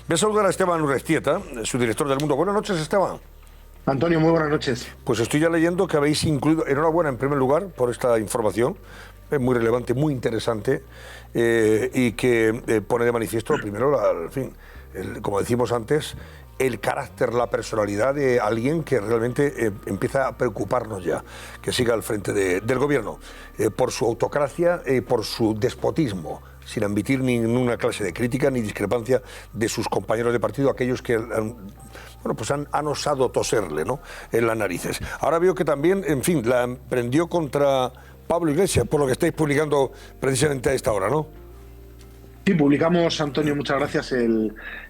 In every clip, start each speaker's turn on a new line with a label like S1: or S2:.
S1: Voy a saludar a Esteban Urrestieta, su director del Mundo. Buenas noches, Esteban.
S2: Antonio, muy buenas noches.
S1: Pues estoy ya leyendo que habéis incluido, enhorabuena en primer lugar por esta información, es muy relevante, muy interesante, y que pone de manifiesto, primero, como decimos antes, el carácter, la personalidad de alguien que realmente empieza a preocuparnos ya, que siga al frente del gobierno, por su autocracia, por su despotismo, sin admitir ninguna clase de crítica ni discrepancia de sus compañeros de partido, aquellos que han osado toserle, ¿no?, en las narices. Ahora veo que también, en fin, la emprendió contra Pablo Iglesias, por lo que estáis publicando precisamente a esta hora, ¿no?
S2: Sí, publicamos, Antonio, muchas gracias,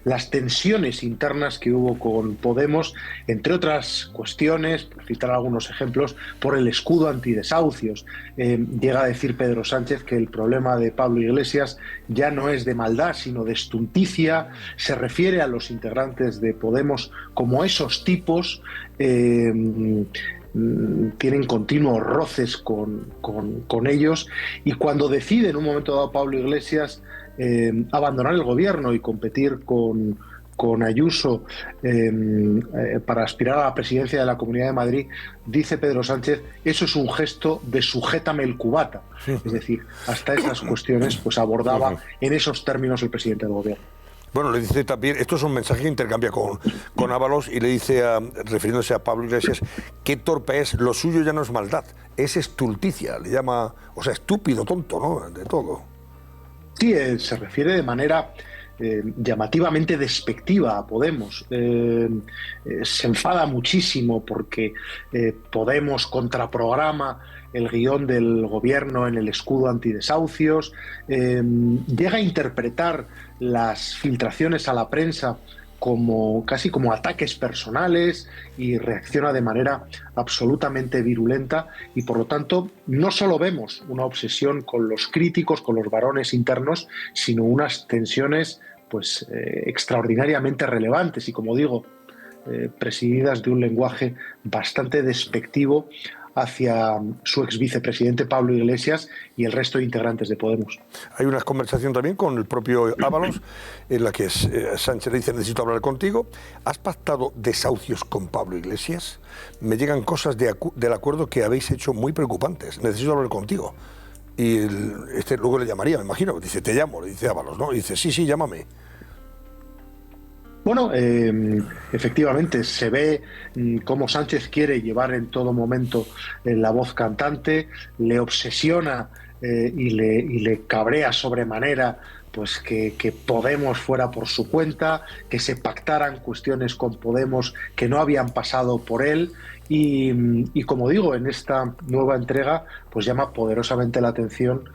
S2: las tensiones internas que hubo con Podemos, entre otras cuestiones, por citar algunos ejemplos, por el escudo antidesahucios. Llega a decir Pedro Sánchez que el problema de Pablo Iglesias ya no es de maldad, sino de estulticia. Se refiere a los integrantes de Podemos como esos tipos. Tienen continuos roces con ellos, y cuando decide en un momento dado Pablo Iglesias abandonar el gobierno y competir con Ayuso para aspirar a la presidencia de la Comunidad de Madrid, dice Pedro Sánchez, eso es un gesto de sujétame el cubata. Es decir, hasta esas cuestiones pues abordaba en esos términos el presidente del gobierno.
S1: Bueno, le dice también, esto es un mensaje que intercambia con Ábalos, y le dice, refiriéndose a Pablo Iglesias, qué torpe es, lo suyo ya no es maldad, es estulticia, le llama, o sea, estúpido, tonto, ¿no?, de todo.
S2: Sí, se refiere de manera llamativamente despectiva a Podemos. Se enfada muchísimo porque Podemos contraprograma el guión del gobierno en el escudo antidesahucios, llega a interpretar las filtraciones a la prensa casi como ataques personales, y reacciona de manera absolutamente virulenta, y por lo tanto no solo vemos una obsesión con los críticos, con los varones internos, sino unas tensiones pues extraordinariamente relevantes y, como digo, presididas de un lenguaje bastante despectivo hacia su ex vicepresidente Pablo Iglesias y el resto de integrantes de Podemos.
S1: Hay una conversación también con el propio Ábalos en la que Sánchez le dice, necesito hablar contigo. ¿Has pactado desahucios con Pablo Iglesias? Me llegan cosas del acuerdo que habéis hecho muy preocupantes. Necesito hablar contigo. Y luego le llamaría, me imagino. Dice, te llamo, le dice Ábalos, ¿no? Y dice, sí, llámame.
S2: Bueno, efectivamente se ve cómo Sánchez quiere llevar en todo momento la voz cantante, le obsesiona y le cabrea sobremanera pues que Podemos fuera por su cuenta, que se pactaran cuestiones con Podemos que no habían pasado por él, y como digo, en esta nueva entrega pues llama poderosamente la atención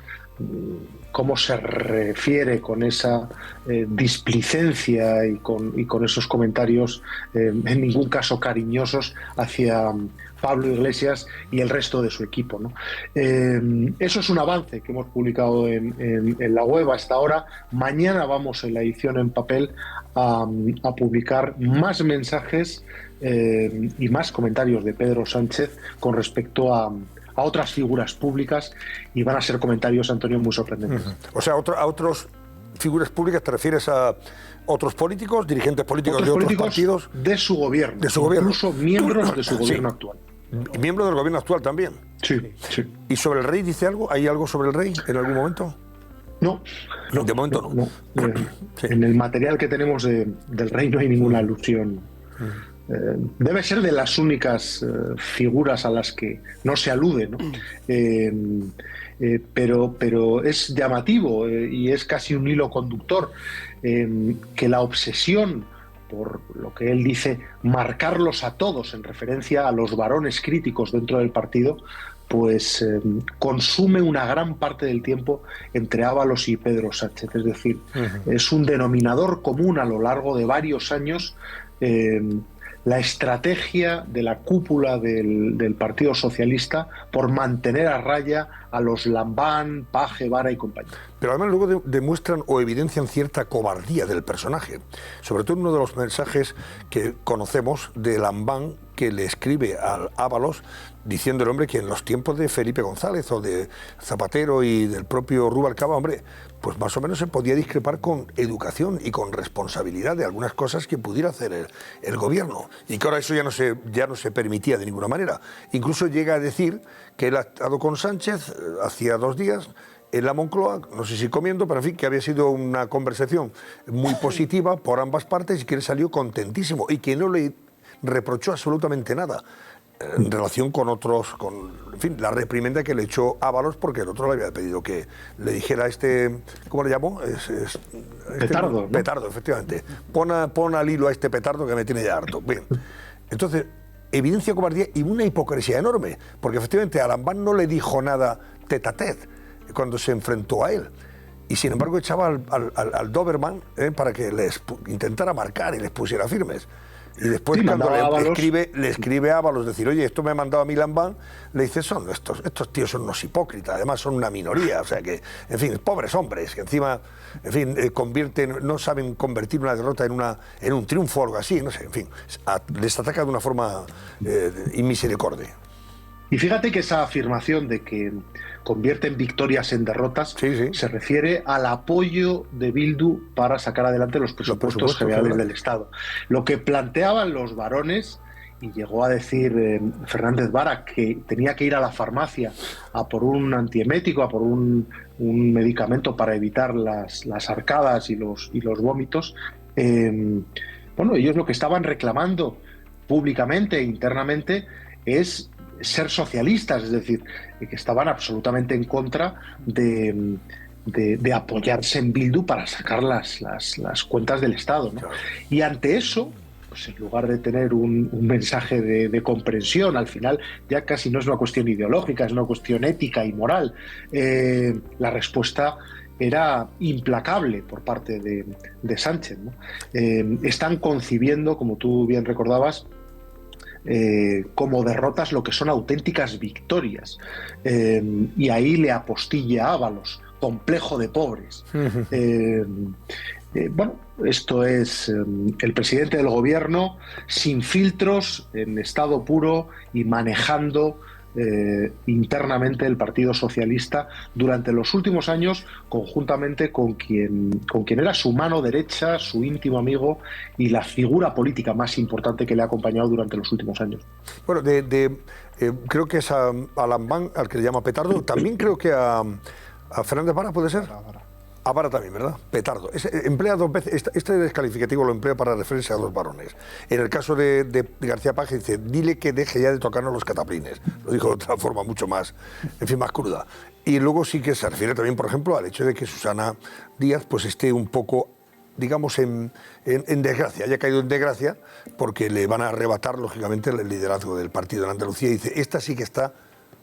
S2: cómo se refiere con esa displicencia y con esos comentarios en ningún caso cariñosos hacia Pablo Iglesias y el resto de su equipo, ¿no? Eso es un avance que hemos publicado en la web hasta ahora. Mañana vamos, en la edición en papel, a publicar más mensajes y más comentarios de Pedro Sánchez con respecto a otras figuras públicas, y van a ser comentarios, Antonio, muy sorprendentes.
S1: O sea, a otras figuras públicas, ¿te refieres a otros políticos, dirigentes políticos de otros partidos?
S2: De su gobierno.
S1: De su gobierno.
S2: Incluso miembros de su gobierno actual.
S1: ¿Miembros del gobierno actual también?
S2: Sí.
S1: ¿Y sobre el rey dice algo? ¿Hay algo sobre el rey en algún momento?
S2: No.
S1: De momento no.
S2: Sí. En el material que tenemos del rey no hay ninguna alusión. Debe ser de las únicas figuras a las que no se alude, ¿no? Pero es llamativo y es casi un hilo conductor que la obsesión por lo que él dice, marcarlos a todos en referencia a los varones críticos dentro del partido, pues consume una gran parte del tiempo entre Ábalos y Pedro Sánchez. Es decir, es un denominador común a lo largo de varios años la estrategia de la cúpula del Partido Socialista por mantener a raya a los Lambán, Paje, Vara y compañía.
S1: pero además luego demuestran o evidencian cierta cobardía del personaje. Sobre todo uno de los mensajes que conocemos de Lambán, que le escribe a Ábalos, diciendo el hombre que en los tiempos de Felipe González o de Zapatero y del propio Rubalcaba, hombre, pues más o menos se podía discrepar con educación y con responsabilidad de algunas cosas que pudiera hacer el gobierno, y que ahora eso ya no se permitía de ninguna manera. Incluso llega a decir que él ha estado con Sánchez hacía 2 días en la Moncloa, no sé si comiendo, pero en fin, que había sido una conversación muy positiva por ambas partes y que él salió contentísimo y que no le reprochó absolutamente nada en relación con otros, en fin, la reprimenda que le echó Ábalos porque el otro le había pedido que le dijera ¿cómo le llamó?
S2: Petardo, ¿no?
S1: Petardo, efectivamente. Pon al hilo a este petardo que me tiene ya harto. Bien, entonces, evidencia cobardía y una hipocresía enorme, porque efectivamente a Lambán no le dijo nada tête à tête cuando se enfrentó a él. Y sin embargo echaba al Doberman para que les intentara marcar y les pusiera firmes. Y después
S2: sí,
S1: cuando le escribe a Ábalos decir, oye, esto me ha mandado a mí Lambán, le dice, estos tíos son unos hipócritas, además son una minoría, o sea que, en fin, pobres hombres, que encima, en fin, no saben convertir una derrota en un triunfo o algo así, no sé, en fin, les ataca de una forma inmisericordia.
S2: Y fíjate que esa afirmación de que convierten victorias en derrotas se refiere al apoyo de Bildu para sacar adelante los presupuestos generales del Estado. Lo que planteaban los varones, y llegó a decir Fernández Vara, que tenía que ir a la farmacia a por un antiemético, a por un medicamento para evitar las arcadas y los vómitos. Bueno, ellos lo que estaban reclamando públicamente e internamente es ser socialistas, es decir, que estaban absolutamente en contra de apoyarse en Bildu para sacar las cuentas del Estado, ¿no? Claro. Y ante eso, pues en lugar de tener un mensaje de comprensión, al final ya casi no es una cuestión ideológica, es una cuestión ética y moral, la respuesta era implacable por parte de Sánchez, ¿no? Están concibiendo, como tú bien recordabas, como derrotas lo que son auténticas victorias, y ahí le apostilla a Ábalos, complejo de pobres. Bueno, esto es el presidente del gobierno sin filtros, en estado puro y manejando internamente el Partido Socialista durante los últimos años, conjuntamente con quien era su mano derecha, su íntimo amigo y la figura política más importante que le ha acompañado durante los últimos años.
S1: Bueno, creo que es a Lambán, al que le llama petardo, también creo que a Fernández Vara, ¿puede ser? A Vara también, ¿verdad? Petardo. Emplea 2 veces, este descalificativo lo emplea para referirse a 2 varones. En el caso de García Paje dice, dile que deje ya de tocarnos los cataplines. Lo dijo de otra forma mucho más, en fin, más cruda. Y luego sí que se refiere también, por ejemplo, al hecho de que Susana Díaz pues esté un poco, digamos, en desgracia, haya caído en desgracia, porque le van a arrebatar, lógicamente, el liderazgo del partido en Andalucía. Y dice, esta sí que está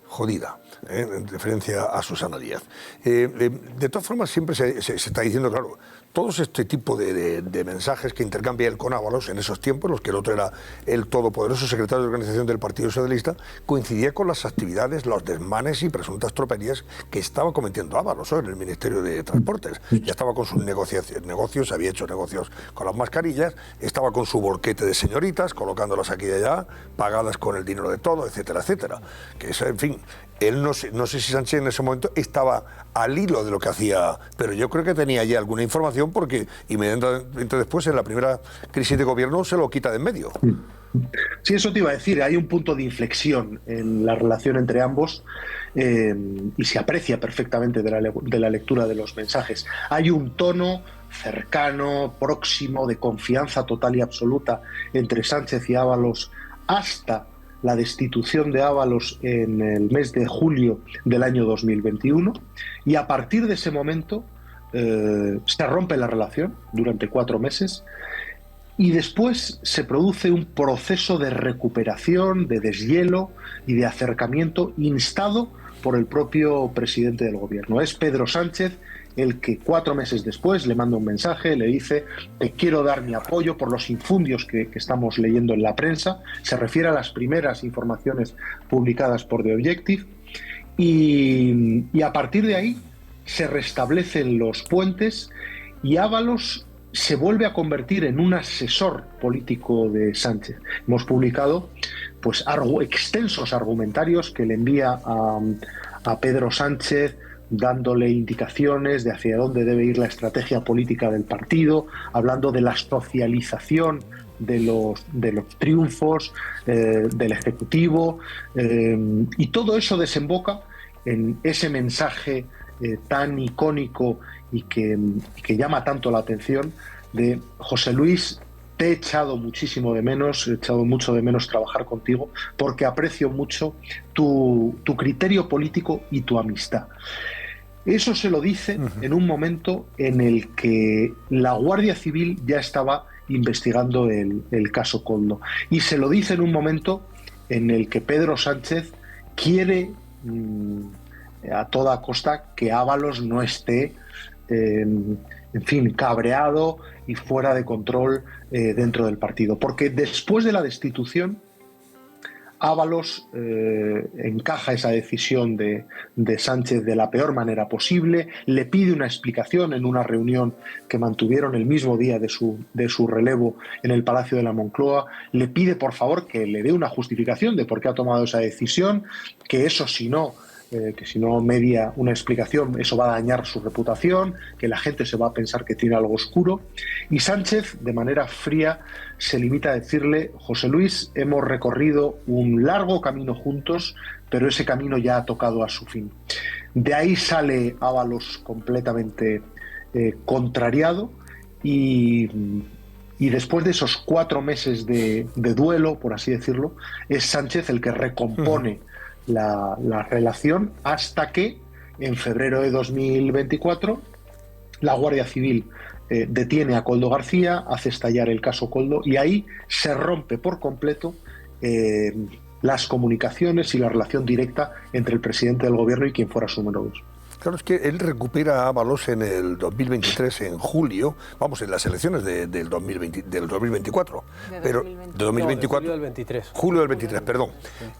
S1: jodida, en referencia a Susana Díaz. De todas formas, siempre se está diciendo, claro, todos este tipo de mensajes que intercambia él con Ábalos en esos tiempos, los que el otro era el todopoderoso secretario de organización del Partido Socialista, coincidía con las actividades, los desmanes y presuntas tropelías que estaba cometiendo Ábalos en el Ministerio de Transportes. Ya estaba con sus negocios, había hecho negocios con las mascarillas, estaba con su bolquete de señoritas, colocándolas aquí y allá, pagadas con el dinero de todo, etcétera, etcétera. Que es, en fin, él no sé si Sánchez en ese momento estaba al hilo de lo que hacía, pero yo creo que tenía ya alguna información porque inmediatamente después, en la primera crisis de gobierno, se lo quita de en medio.
S2: Sí, eso te iba a decir, hay un punto de inflexión en la relación entre ambos, y se aprecia perfectamente de la lectura de los mensajes. Hay un tono cercano, próximo, de confianza total y absoluta entre Sánchez y Ábalos hasta la destitución de Ábalos en el mes de julio del año 2021, y a partir de ese momento se rompe la relación durante 4 meses y después se produce un proceso de recuperación, de deshielo y de acercamiento instado por el propio presidente del gobierno. Es Pedro Sánchez el que 4 meses después le manda un mensaje, le dice: te quiero dar mi apoyo por los infundios que estamos leyendo en la prensa. Se refiere a las primeras informaciones publicadas por The Objective, y a partir de ahí se restablecen los puentes y Ábalos se vuelve a convertir en un asesor político de Sánchez. Hemos publicado pues extensos argumentarios que le envía a Pedro Sánchez, dándole indicaciones de hacia dónde debe ir la estrategia política del partido, hablando de la socialización de los triunfos del Ejecutivo, y todo eso desemboca en ese mensaje tan icónico y que llama tanto la atención de: José Luis, te he echado muchísimo de menos, he echado mucho de menos trabajar contigo, porque aprecio mucho tu criterio político y tu amistad. Eso se lo dice en un momento en el que la Guardia Civil ya estaba investigando el caso Koldo. Y se lo dice en un momento en el que Pedro Sánchez quiere a toda costa que Ábalos no esté, en fin, cabreado y fuera de control dentro del partido. Porque después de la destitución, Ábalos encaja esa decisión de Sánchez de la peor manera posible, le pide una explicación en una reunión que mantuvieron el mismo día de su relevo en el Palacio de la Moncloa, le pide por favor que le dé una justificación de por qué ha tomado esa decisión, que eso que si no media una explicación, eso va a dañar su reputación, que la gente se va a pensar que tiene algo oscuro. Y Sánchez, de manera fría, se limita a decirle: José Luis, hemos recorrido un largo camino juntos, pero ese camino ya ha tocado a su fin. De ahí sale Ábalos completamente contrariado, y después de esos 4 meses de duelo, por así decirlo, es Sánchez el que recompone la relación, hasta que en febrero de 2024 la Guardia Civil detiene a Koldo García, hace estallar el caso Koldo, y ahí se rompe por completo las comunicaciones y la relación directa entre el presidente del gobierno y quien fuera su número 2.
S1: Claro, es que él recupera a Ábalos en el 2023, en julio, vamos, en las elecciones del 2024. Pero de 2024,
S3: julio del 23.
S1: Julio del 23, perdón.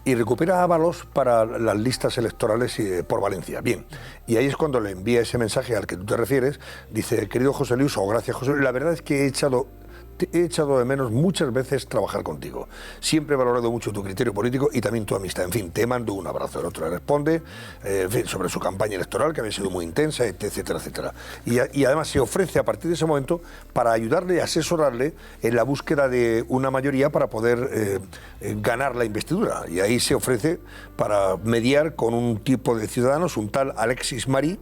S1: Y recupera a Ábalos para las listas electorales por Valencia. Bien, y ahí es cuando le envía ese mensaje al que tú te refieres. Dice: querido José Luis, o gracias José Luis, la verdad es que he echado de menos muchas veces trabajar contigo. Siempre he valorado mucho tu criterio político y también tu amistad. En fin, te mando un abrazo. El otro le responde en fin, sobre su campaña electoral, que había sido muy intensa, etcétera, etcétera. Y además se ofrece a partir de ese momento para ayudarle y asesorarle en la búsqueda de una mayoría para poder ganar la investidura. Y ahí se ofrece para mediar con un tipo de ciudadanos, un tal Alexis Marí,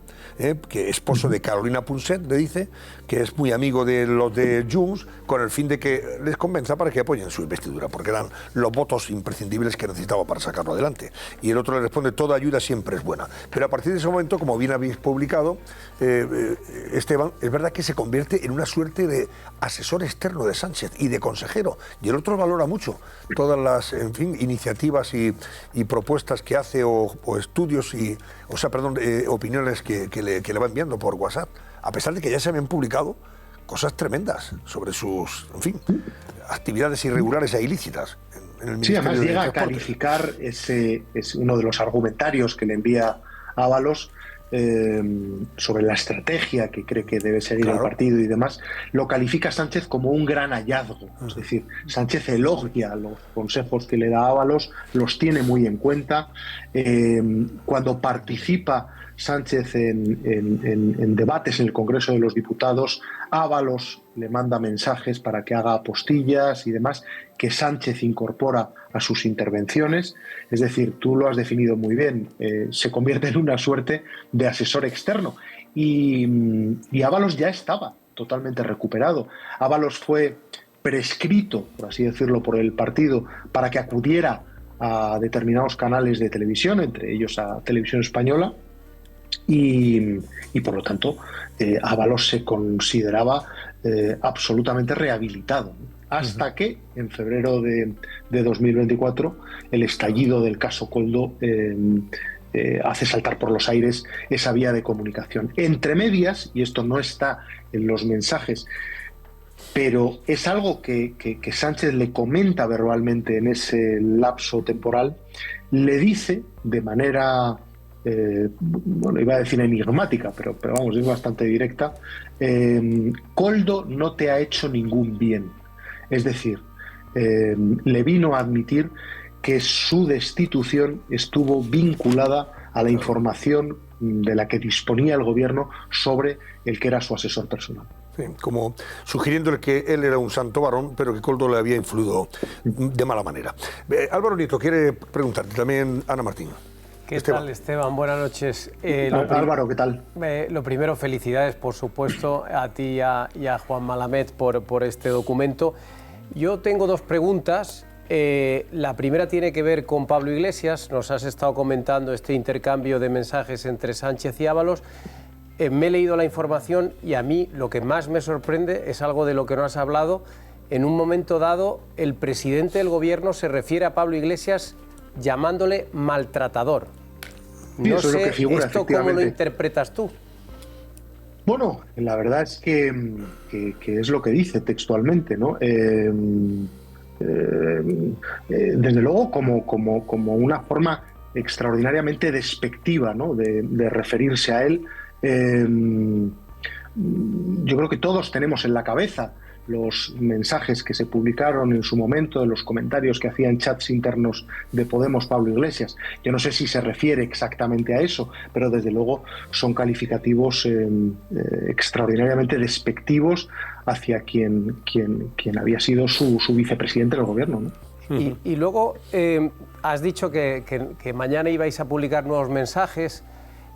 S1: que es esposo de Carolina Punset, le dice, que es muy amigo de los de Junts, con el fin de que les convenza para que apoyen su investidura, porque eran los votos imprescindibles que necesitaba para sacarlo adelante. Y el otro le responde: toda ayuda siempre es buena. Pero a partir de ese momento, como bien habéis publicado, Esteban, es verdad que se convierte en una suerte de asesor externo de Sánchez y de consejero. Y el otro valora mucho todas las, en fin, iniciativas y propuestas que hace o estudios opiniones que le va enviando por WhatsApp, a pesar de que ya se habían publicado cosas tremendas sobre sus, en fin, actividades irregulares e ilícitas en el Ministerio
S2: además
S1: de
S2: llega
S1: Transporte.
S2: a calificar, es uno de los argumentarios que le envía Ábalos sobre la estrategia que cree que debe seguir el partido y demás, lo califica Sánchez como un gran hallazgo. Es decir, Sánchez elogia los consejos que le da Ábalos, los tiene muy en cuenta. Cuando participa Sánchez en debates en el Congreso de los Diputados, Ábalos le manda mensajes para que haga apostillas y demás, que Sánchez incorpora a sus intervenciones. Es decir, tú lo has definido muy bien, se convierte en una suerte de asesor externo. Y Ábalos ya estaba totalmente recuperado. Ábalos fue prescrito, por así decirlo, por el partido para que acudiera a determinados canales de televisión, entre ellos a Televisión Española, y por lo tanto Ábalos se consideraba absolutamente rehabilitado, hasta que en febrero de 2024 el estallido del caso Koldo hace saltar por los aires esa vía de comunicación. Entre medias, y esto no está en los mensajes, pero es algo que Sánchez le comenta verbalmente en ese lapso temporal, le dice de manera bueno, iba a decir enigmática, pero vamos, es bastante directa. Koldo no te ha hecho ningún bien. Es decir, le vino a admitir que su destitución estuvo vinculada a la información de la que disponía el gobierno sobre el que era su asesor personal.
S1: Sí, como sugiriéndole que él era un santo varón, pero que Koldo le había influido de mala manera. Álvaro Nieto quiere preguntarte, también Ana Martín.
S3: ¿Qué tal, Esteban? Buenas noches.
S2: Álvaro, ¿qué tal?
S3: Lo primero, felicidades, por supuesto, a ti y a Juan Malamed por este documento. Yo tengo dos preguntas. La primera tiene que ver con Pablo Iglesias. Nos has estado comentando este intercambio de mensajes entre Sánchez y Ábalos. Me he leído la información y a mí lo que más me sorprende es algo de lo que no has hablado. En un momento dado, el presidente del gobierno se refiere a Pablo Iglesias llamándole maltratador.
S2: Sí,
S3: no
S2: eso
S3: sé,
S2: es lo que figura,
S3: ¿esto cómo lo interpretas tú?
S2: Bueno, la verdad es que es lo que dice textualmente, ¿no? Desde luego como una forma extraordinariamente despectiva, ¿no?, de referirse a él. Yo creo que todos tenemos en la cabeza los mensajes que se publicaron en su momento, de los comentarios que hacía en chats internos de Podemos Pablo Iglesias. Yo no sé si se refiere exactamente a eso, pero desde luego son calificativos extraordinariamente despectivos hacia quien había sido su vicepresidente del gobierno, ¿no?
S3: Y luego has dicho que mañana ibais a publicar nuevos mensajes.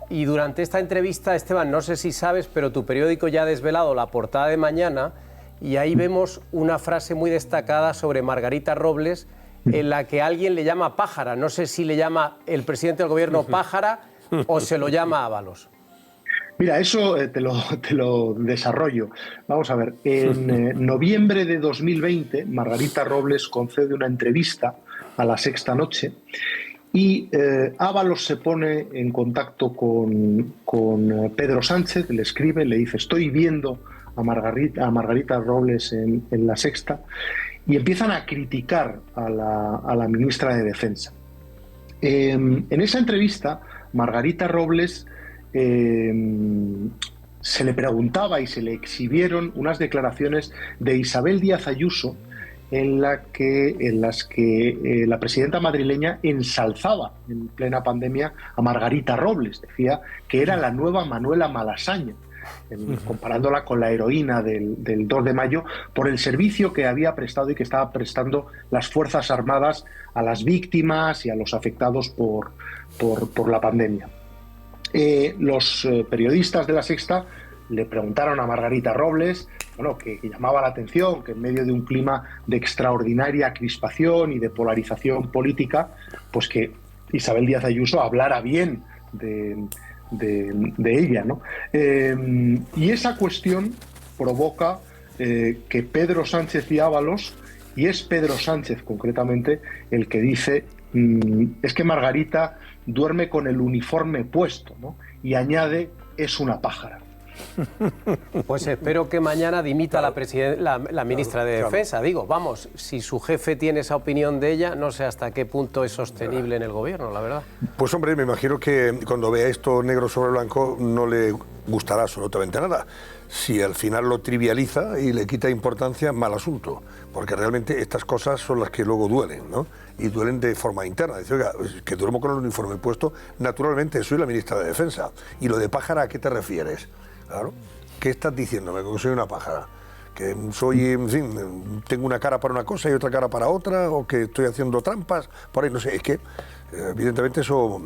S3: Y durante esta entrevista, Esteban, no sé si sabes, pero tu periódico ya ha desvelado la portada de mañana y ahí vemos una frase muy destacada sobre Margarita Robles en la que alguien le llama pájara. No sé si le llama el presidente del gobierno pájara o se lo llama Ábalos.
S2: Mira, eso te lo desarrollo. Vamos a ver, en noviembre de 2020, Margarita Robles concede una entrevista a La Sexta Noche y Ábalos se pone en contacto con Pedro Sánchez, le escribe, le dice: estoy viendo a Margarita Robles en La Sexta, y empiezan a criticar a la ministra de Defensa. En esa entrevista, Margarita Robles se le preguntaba y se le exhibieron unas declaraciones de Isabel Díaz Ayuso en las que la presidenta madrileña ensalzaba en plena pandemia a Margarita Robles. Decía que era la nueva Manuela Malasaña, comparándola con la heroína del 2 de mayo por el servicio que había prestado y que estaba prestando las Fuerzas Armadas a las víctimas y a los afectados por la pandemia. Los periodistas de La Sexta le preguntaron a Margarita Robles, bueno, que llamaba la atención que en medio de un clima de extraordinaria crispación y de polarización política, pues que Isabel Díaz Ayuso hablara bien de ella, ¿no? Y esa cuestión provoca que Pedro Sánchez y Ábalos, y es Pedro Sánchez concretamente el que dice es que Margarita duerme con el uniforme puesto, ¿no? Y añade, es una pájara.
S3: Pues espero que mañana dimita la ministra de Defensa. Digo, vamos, si su jefe tiene esa opinión de ella, no sé hasta qué punto es sostenible en el gobierno, la verdad.
S1: Pues hombre, me imagino que cuando vea esto negro sobre blanco no le gustará absolutamente nada. Si al final lo trivializa y le quita importancia, mal asunto, porque realmente estas cosas son las que luego duelen, ¿no? Y duelen de forma interna. Dice, oiga, que duermo con el uniforme puesto, naturalmente soy la ministra de Defensa. ¿Y lo de pájara a qué te refieres? Claro. ¿Qué estás diciéndome? ¿Que soy una pájara? ¿Que soy, en fin, tengo una cara para una cosa y otra cara para otra? ¿O que estoy haciendo trampas? Por ahí no sé, es que evidentemente eso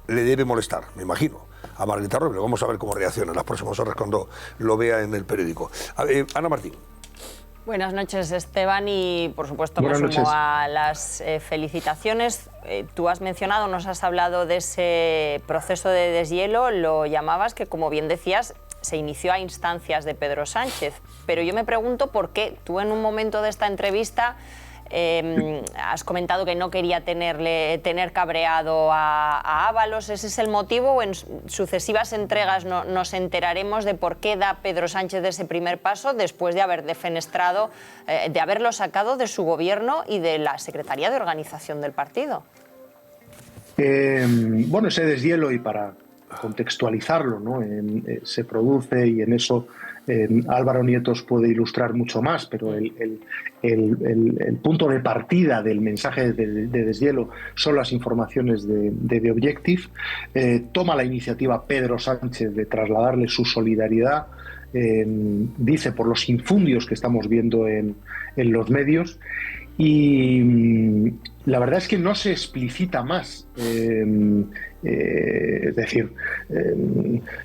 S1: le debe molestar, me imagino, a Margarita Robles. Vamos a ver cómo reacciona en las próximas horas cuando lo vea en el periódico. Ana Martín.
S4: Buenas noches, Esteban, y por supuesto me sumo a las felicitaciones. Tú has mencionado, nos has hablado de ese proceso de deshielo, lo llamabas, que como bien decías, se inició a instancias de Pedro Sánchez. Pero yo me pregunto por qué tú en un momento de esta entrevista has comentado que no quería tener cabreado a Ábalos. ¿Ese es el motivo o en sucesivas entregas nos enteraremos de por qué da Pedro Sánchez ese primer paso después de haber defenestrado, de haberlo sacado de su gobierno y de la Secretaría de Organización del partido?
S2: Bueno, ese deshielo, y para contextualizarlo, ¿no? Se produce, y en eso Álvaro Nietos puede ilustrar mucho más, pero el punto de partida del mensaje de deshielo son las informaciones de The Objective. Toma la iniciativa Pedro Sánchez de trasladarle su solidaridad, dice, por los infundios que estamos viendo en los medios, y la verdad es que no se explicita más. Es decir,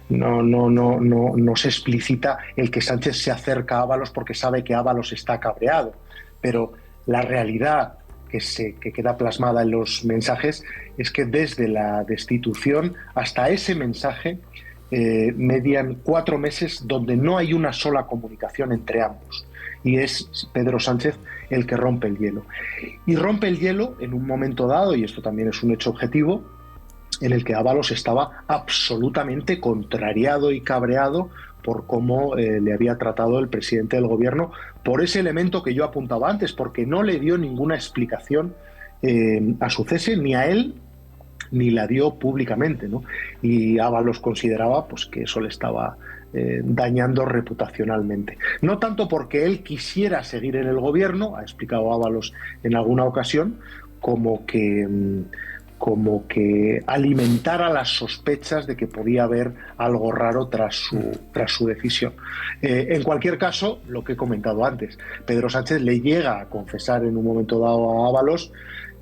S2: no se explicita el que Sánchez se acerca a Ábalos porque sabe que Ábalos está cabreado, pero la realidad que queda plasmada en los mensajes es que desde la destitución hasta ese mensaje median 4 meses donde no hay una sola comunicación entre ambos, y es Pedro Sánchez el que rompe el hielo. Y rompe el hielo en un momento dado, y esto también es un hecho objetivo, en el que Ábalos estaba absolutamente contrariado y cabreado por cómo le había tratado el presidente del gobierno, por ese elemento que yo apuntaba antes, porque no le dio ninguna explicación a su cese, ni a él, ni la dio públicamente, ¿no? Y Ábalos consideraba pues que eso le estaba dañando reputacionalmente. No tanto porque él quisiera seguir en el gobierno, ha explicado Ábalos en alguna ocasión, como que alimentara las sospechas de que podía haber algo raro tras su decisión. En cualquier caso, lo que he comentado antes, Pedro Sánchez le llega a confesar en un momento dado a Ábalos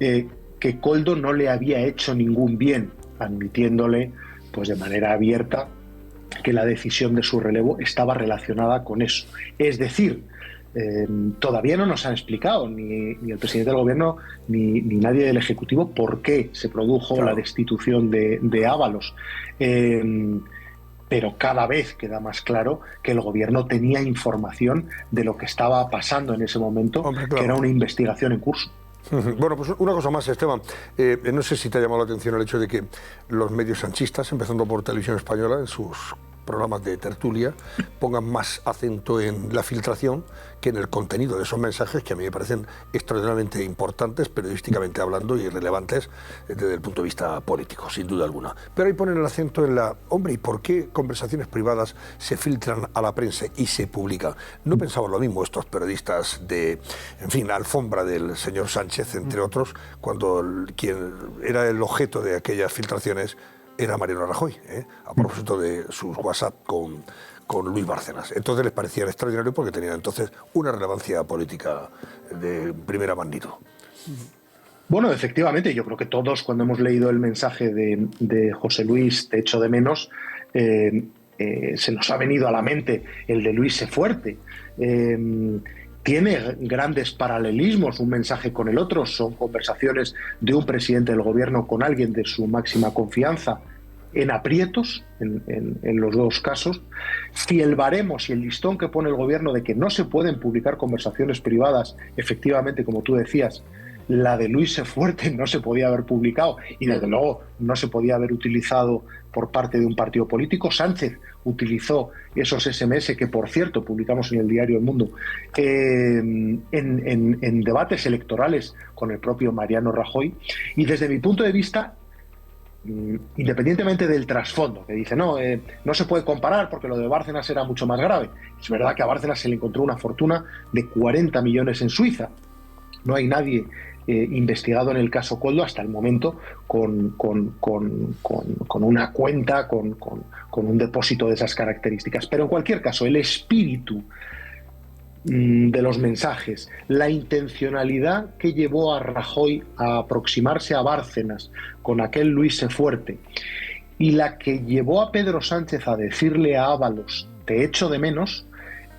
S2: que Koldo no le había hecho ningún bien, admitiéndole pues de manera abierta que la decisión de su relevo estaba relacionada con eso. Es decir, todavía no nos han explicado ni el presidente del gobierno ni nadie del Ejecutivo por qué se produjo la destitución de Ábalos. Pero cada vez queda más claro que el gobierno tenía información de lo que estaba pasando en ese momento, que era una investigación en curso.
S1: Bueno, pues una cosa más, Esteban. No sé si te ha llamado la atención el hecho de que los medios sanchistas, empezando por Televisión Española, en sus programas de tertulia, pongan más acento en la filtración que en el contenido de esos mensajes, que a mí me parecen extraordinariamente importantes, periodísticamente hablando, y relevantes desde el punto de vista político, sin duda alguna. Pero ahí ponen el acento en hombre, ¿y por qué conversaciones privadas se filtran a la prensa y se publican? No pensaban lo mismo estos periodistas la alfombra del señor Sánchez, entre otros, cuando quien era el objeto de aquellas filtraciones era Mariano Rajoy, a propósito de sus WhatsApp con Luis Bárcenas. Entonces les parecía extraordinario porque tenían entonces una relevancia política de primera magnitud.
S2: Bueno, efectivamente, yo creo que todos, cuando hemos leído el mensaje de José Luis, te echo de menos, se nos ha venido a la mente el de Luis Sefuerte. Tiene grandes paralelismos un mensaje con el otro, son conversaciones de un presidente del gobierno con alguien de su máxima confianza en aprietos, en los dos casos. Si el baremo, si el listón que pone el gobierno de que no se pueden publicar conversaciones privadas, efectivamente, como tú decías, la de Luis Sefuerte no se podía haber publicado y desde luego no se podía haber utilizado por parte de un partido político. Sánchez utilizó esos SMS que, por cierto, publicamos en el diario El Mundo, en debates electorales con el propio Mariano Rajoy. Y desde mi punto de vista, independientemente del trasfondo, que dice no se puede comparar porque lo de Bárcenas era mucho más grave. Es verdad que a Bárcenas se le encontró una fortuna de 40 millones en Suiza. No hay nadie investigado en el caso Koldo hasta el momento con una cuenta, con un depósito de esas características. Pero en cualquier caso, el espíritu de los mensajes, la intencionalidad que llevó a Rajoy a aproximarse a Bárcenas con aquel Luis Sefuerte, y la que llevó a Pedro Sánchez a decirle a Ábalos, te echo de menos,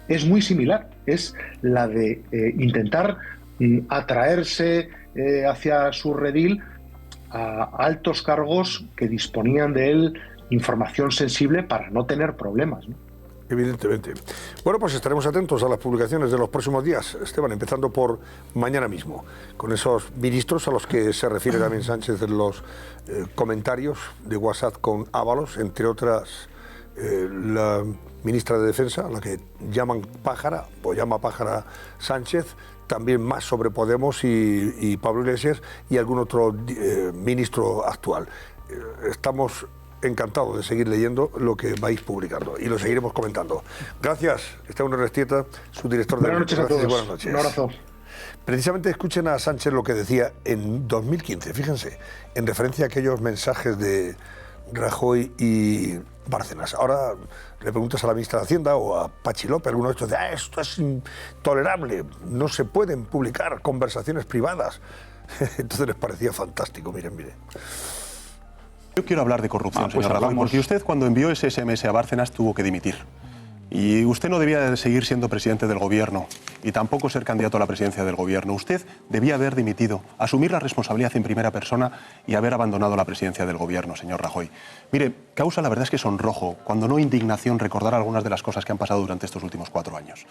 S2: es muy similar. Es la de intentar atraerse hacia su redil a altos cargos que disponían de él información sensible para no tener problemas, ¿no?
S1: Evidentemente. Bueno, pues estaremos atentos a las publicaciones de los próximos días, Esteban, empezando por mañana mismo, con esos ministros a los que se refiere también Sánchez en los comentarios de WhatsApp con Ábalos, entre otras la ministra de Defensa, a la que llaman Pájara, o llama Pájara Sánchez, también más sobre Podemos y Pablo Iglesias y algún otro ministro actual. Estamos encantados de seguir leyendo lo que vais publicando y lo seguiremos comentando. Gracias, Esteban Urrestieta, su director de...
S2: Buenas noches a todos.
S1: Buenas noches.
S2: Un abrazo.
S1: Precisamente escuchen a Sánchez lo que decía en 2015, fíjense, en referencia a aquellos mensajes de Rajoy y Bárcenas. Ahora le preguntas a la ministra de Hacienda o a Pachi López, alguno de estos dice, esto es intolerable, no se pueden publicar conversaciones privadas. Entonces les parecía fantástico, miren.
S5: Yo quiero hablar de corrupción,
S6: pues
S5: señor Rajoy, porque usted cuando envió ese SMS a Bárcenas tuvo que dimitir. Y usted no debía de seguir siendo presidente del gobierno y tampoco ser candidato a la presidencia del gobierno. Usted debía haber dimitido, asumir la responsabilidad en primera persona y haber abandonado la presidencia del gobierno, señor Rajoy. Mire, causa la verdad es que sonrojo, cuando no indignación, recordar algunas de las cosas que han pasado durante estos últimos 4 años.